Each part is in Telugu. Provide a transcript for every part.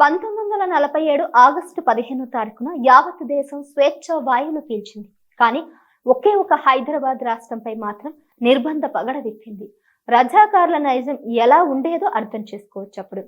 1947 ఆగస్టు 15వ తారీఖున యావత్ దేశం స్వేచ్ఛ వాయువులు పీల్చింది. కానీ ఒకే ఒక హైదరాబాద్ రాష్ట్రంపై మాత్రం నిర్బంధ పగడ విప్పింది. రజాకార్ల నైజం ఎలా ఉండేదో అర్థం చేసుకోవచ్చు. అప్పుడు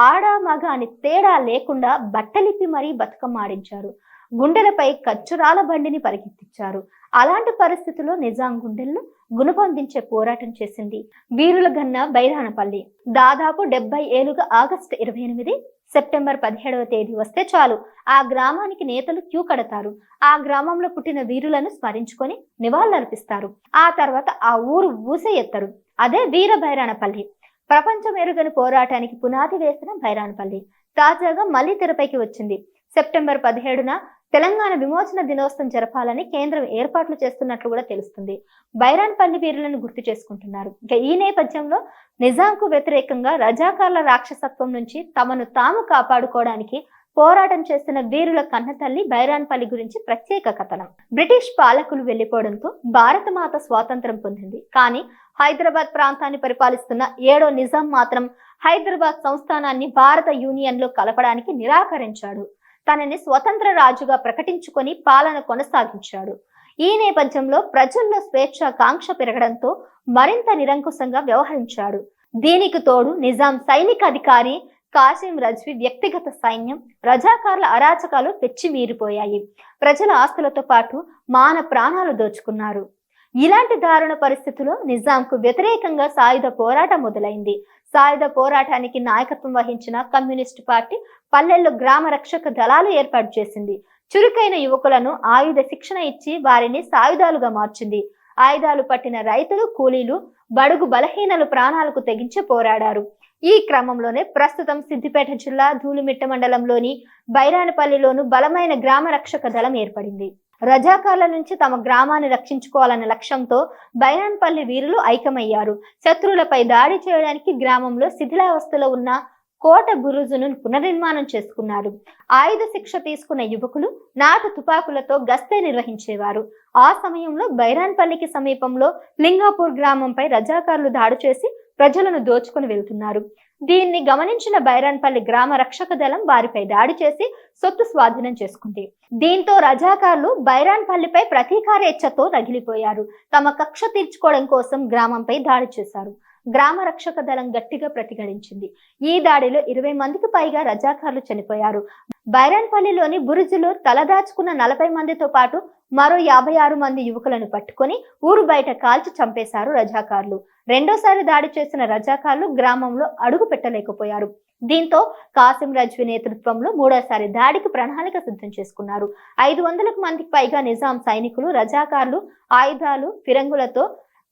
ఆడ మగ అని తేడా లేకుండా బట్టలిప్పి మరీ బతుకమ్మ ఆడించారు. గుండెలపై కచ్చురాల బండిని పరిగెత్తించారు. అలాంటి పరిస్థితుల్లో నిజాం గుండెల్లో గుణపొందించే పోరాటం చేసింది వీరుల గన్న బైరానపల్లి. దాదాపు 70 ఏళ్లుగా ఆగస్టు 28, సెప్టెంబర్ 17వ తేదీ వస్తే చాలు ఆ గ్రామానికి నేతలు క్యూ కడతారు. ఆ గ్రామంలో పుట్టిన వీరులను స్మరించుకొని నివాళులర్పిస్తారు. ఆ తర్వాత ఆ ఊరు ఊసే ఎత్తరు. అదే వీర బైరానపల్లి. ప్రపంచం ఎరుగని పోరాటానికి పునాది వేసిన బైరానపల్లి తాజాగా మళ్లీ తెరపైకి వచ్చింది. సెప్టెంబర్ 17న తెలంగాణ విమోచన దినోత్సవం జరపాలని కేంద్రం ఏర్పాట్లు చేస్తున్నట్లు కూడా తెలుస్తుంది. బైరాన్పల్లి వీరులను గుర్తు చేసుకుంటున్నారు. ఇక ఈ నేపథ్యంలో నిజాంకు వ్యతిరేకంగా రజాకార్ల రాక్షసత్వం నుంచి తమను తాము కాపాడుకోవడానికి పోరాటం చేస్తున్న వీరుల కన్నతల్లి బైరాన్పల్లి గురించి ప్రత్యేక కథనం. బ్రిటిష్ పాలకులు వెళ్లిపోవడంతో భారతమాత స్వాతంత్రం పొందింది. కానీ హైదరాబాద్ ప్రాంతాన్ని పరిపాలిస్తున్న 7వ నిజాం మాత్రం హైదరాబాద్ సంస్థానాన్ని భారత యూనియన్ లో కలపడానికి నిరాకరించాడు. తనని స్వతంత్ర రాజుగా ప్రకటించుకొని పాలన కొనసాగించాడు. ఈ నేపథ్యంలో ప్రజల్లో స్వేచ్ఛాకాంక్ష పెరగడంతో మరింత నిరంకుశంగా వ్యవహరించాడు. దీనికి తోడు నిజాం సైనిక అధికారి కాసిం రజ్వీ వ్యక్తిగత సైన్యం, రజాకార్ల అరాచకాలు పెచ్చిమీరిపోయాయి. ప్రజల ఆస్తులతో పాటు మాన ప్రాణాలు దోచుకున్నారు. ఇలాంటి దారుణ పరిస్థితుల్లో నిజాంకు వ్యతిరేకంగా సాయుధ పోరాటం మొదలైంది. సాయుధ పోరాటానికి నాయకత్వం వహించిన కమ్యూనిస్టు పార్టీ పల్లెల్లో గ్రామ రక్షక దళాలు ఏర్పాటు చేసింది. చురుకైన యువకులను ఆయుధ శిక్షణ ఇచ్చి వారిని సాయుధాలుగా మార్చింది. ఆయుధాలు పట్టిన రైతులు, కూలీలు, బడుగు బలహీనలు ప్రాణాలకు తెగించి పోరాడారు. ఈ క్రమంలోనే ప్రస్తుతం సిద్దిపేట జిల్లా ధూళిమిట్ట మండలంలోని బైరానపల్లిలోను బలమైన గ్రామ రక్షక దళం ఏర్పడింది. రజాకార్ల నుంచి తమ గ్రామాన్ని రక్షించుకోవాలన్న లక్ష్యంతో బైరాన్పల్లి వీరులు ఐక్యమయ్యారు. శత్రువులపై దాడి చేయడానికి గ్రామంలో శిథిలావస్థలో ఉన్న కోట బురుజును పునర్నిర్మాణం చేసుకున్నారు. ఆయుధ శిక్ష తీసుకున్న యువకులు నాటు తుపాకులతో గస్తీ నిర్వహించేవారు. ఆ సమయంలో బైరాన్పల్లికి సమీపంలో లింగాపూర్ గ్రామంపై రజాకార్లు దాడి చేసి ప్రజలను దోచుకుని వెళ్తున్నారు. దీన్ని గమనించిన బైరాన్పల్లి గ్రామ రక్షక దళం వారిపై దాడి చేసి సొత్తు స్వాధీనం చేసుకుంది. దీంతో రజాకార్లు బైరాన్పల్లిపై ప్రతీకారేచ్ఛతో రగిలిపోయారు. తమ కక్ష తీర్చుకోవడం కోసం గ్రామంపై దాడి చేశారు. గ్రామ రక్షక దళం గట్టిగా ప్రతిఘటించింది. ఈ దాడిలో 20 మందికి పైగా రజాకార్లు చనిపోయారు. బైరాన్పల్లిలోని బురుజులో తలదాచుకున్న 40 మందితో పాటు మరో 56 మంది యువకులను పట్టుకొని ఊరు బయట కాల్చి చంపేశారు రజాకార్లు. రెండోసారి దాడి చేసిన రజాకార్లు గ్రామంలో అడుగు పెట్టలేకపోయారు. దీంతో కాసిం రజ్వీ నేతృత్వంలో మూడోసారి దాడికి ప్రణాళిక సిద్ధం చేసుకున్నారు. 500 మందికి పైగా నిజాం సైనికులు, రజాకార్లు ఆయుధాలు, ఫిరంగులతో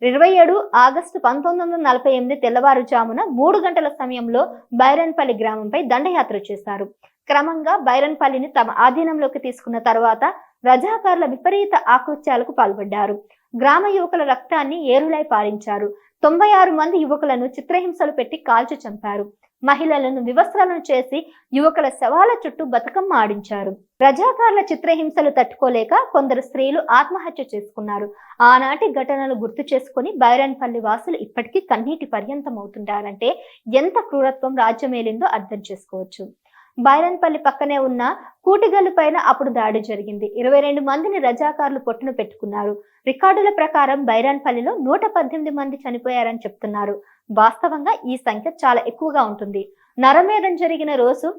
27 ఆగస్టు 1948 తెల్లవారుజామున 3 గంటల సమయంలో బైరాన్పల్లి గ్రామంపై దండయాత్ర చేశారు. క్రమంగా బైరాన్పల్లిని తమ ఆధీనంలోకి తీసుకున్న తర్వాత రజాకార్ల విపరీత ఆకృత్యాలకు పాల్పడ్డారు. గ్రామ యువకుల రక్తాన్ని ఏరులై పారించారు. 96 మంది యువకులను చిత్రహింసలు పెట్టి కాల్చి చంపారు. మహిళలను వివస్త్రాలను చేసి యువకుల శవాల చుట్టూ బతుకమ్మ ఆడించారు. రజాకార్ల చిత్రహింసలు తట్టుకోలేక కొందరు స్త్రీలు ఆత్మహత్య చేసుకున్నారు. ఆనాటి ఘటనలు గుర్తు చేసుకుని బైరాన్పల్లి వాసులు ఇప్పటికీ కన్నీటి పర్యంతం అవుతుంటారంటే ఎంత క్రూరత్వం రాజ్యమేలిందో అర్థం చేసుకోవచ్చు. బైరాన్పల్లి పక్కనే ఉన్న కూటిగల్లు పైన అప్పుడు దాడి జరిగింది. 22 మందిని రజాకార్లు పొట్టును పెట్టుకున్నారు. రికార్డుల ప్రకారం బైరాన్పల్లిలో 118 మంది చనిపోయారని చెప్తున్నారు. వాస్తవంగా ఈ సంఖ్య చాలా ఎక్కువగా ఉంటుంది. నరమేధం జరిగిన రోజు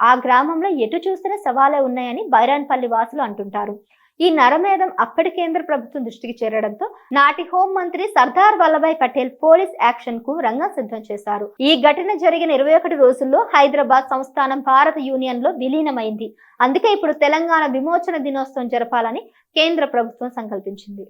ఆ గ్రామంలో ఎటు చూసినా శవాలే ఉన్నాయని బైరాన్పల్లి వాసులు అంటుంటారు. ఈ నరమేధం అక్కడి కేంద్ర ప్రభుత్వం దృష్టికి చేరడంతో నాటి హోం మంత్రి సర్దార్ వల్లభాయ్ పటేల్ పోలీస్ యాక్షన్ కు రంగం సిద్ధం చేశారు. ఈ ఘటన జరిగిన 21 రోజుల్లో హైదరాబాద్ సంస్థానం భారత యూనియన్ లో విలీనమైంది. అందుకే ఇప్పుడు తెలంగాణ విమోచన దినోత్సవం జరపాలని కేంద్ర ప్రభుత్వం సంకల్పించింది.